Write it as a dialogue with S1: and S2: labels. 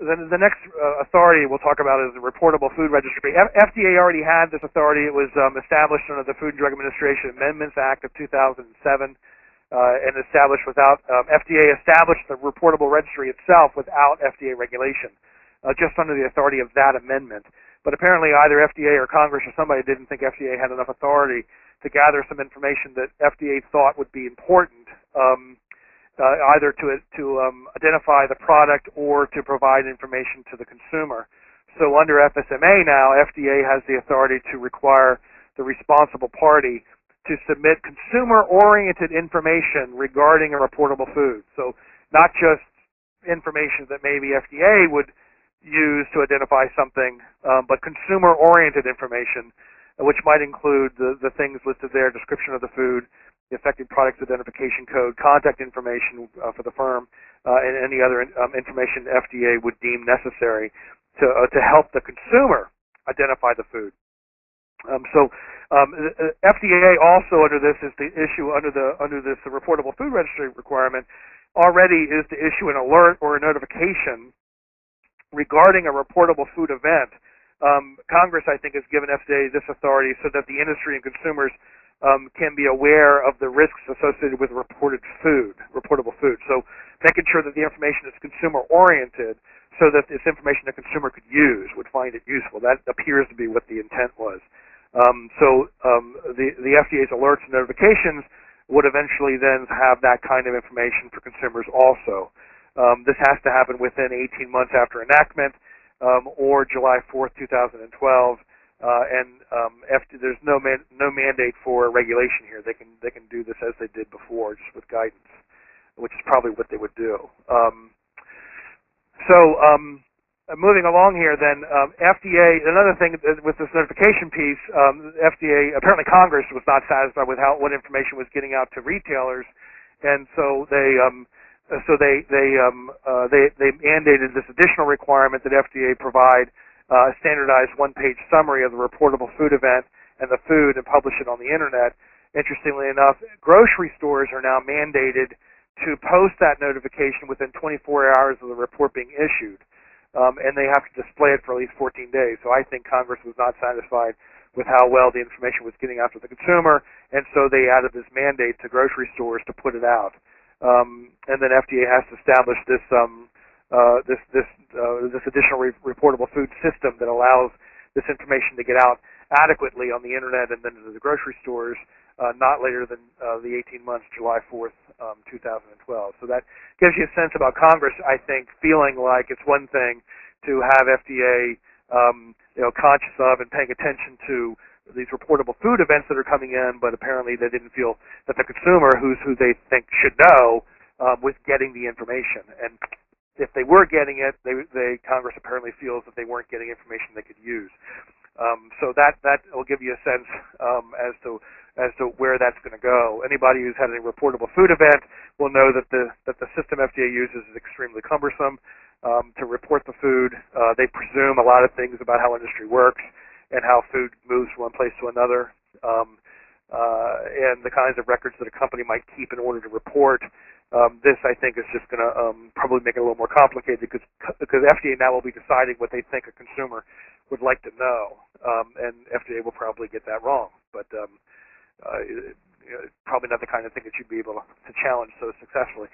S1: the next authority we'll talk about is the Reportable Food Registry. FDA already had this authority. It was established under the Food and Drug Administration Amendments Act of 2007 and established without FDA established the Reportable Registry itself without FDA regulation, just under the authority of that amendment. But apparently either FDA or Congress or somebody didn't think FDA had enough authority to gather some information that FDA thought would be important, either to identify the product or to provide information to the consumer. So under FSMA now, FDA has the authority to require the responsible party to submit consumer-oriented information regarding a reportable food. So not just information that maybe FDA would use to identify something, but consumer-oriented information, which might include the things listed there: description of the food, the affected products identification code, contact information for the firm, and any other information FDA would deem necessary to help the consumer identify the food. FDA also under this is the issue under this Reportable Food Registry requirement already is to issue an alert or a notification regarding a reportable food event. Congress, I think, has given FDA this authority so that the industry and consumers can be aware of the risks associated with reportable food. So making sure that the information is consumer-oriented so that this information the consumer could use, would find it useful. That appears to be what the intent was. The FDA's alerts and notifications would eventually then have that kind of information for consumers also. This has to happen within 18 months after enactment or July 4th, 2012. There's no mandate for regulation here. They can do this as they did before, just with guidance, which is probably what they would do. Moving along here, then FDA. Another thing with this notification piece, FDA apparently Congress was not satisfied with what information was getting out to retailers, and so they mandated this additional requirement that FDA provide a standardized one-page summary of the reportable food event and the food and publish it on the Internet. Interestingly enough, grocery stores are now mandated to post that notification within 24 hours of the report being issued, and they have to display it for at least 14 days. So I think Congress was not satisfied with how well the information was getting out to the consumer, and so they added this mandate to grocery stores to put it out. And then FDA has to establish this additional reportable food system that allows this information to get out adequately on the Internet and then to the grocery stores not later than the 18 months, July 4th, 2012. So that gives you a sense about Congress, I think, feeling like it's one thing to have FDA conscious of and paying attention to these reportable food events that are coming in, but apparently they didn't feel that the consumer, who they think should know, was getting the information. And if they were getting it, Congress apparently feels that they weren't getting information they could use. So that will give you a sense as to where that's going to go. Anybody who's had a reportable food event will know that the system FDA uses is extremely cumbersome to report the food. They presume a lot of things about how industry works and how food moves from one place to another, and the kinds of records that a company might keep in order to report. This, I think, is just going to probably make it a little more complicated because FDA now will be deciding what they think a consumer would like to know, and FDA will probably get that wrong. But probably not the kind of thing that you'd be able to challenge so successfully.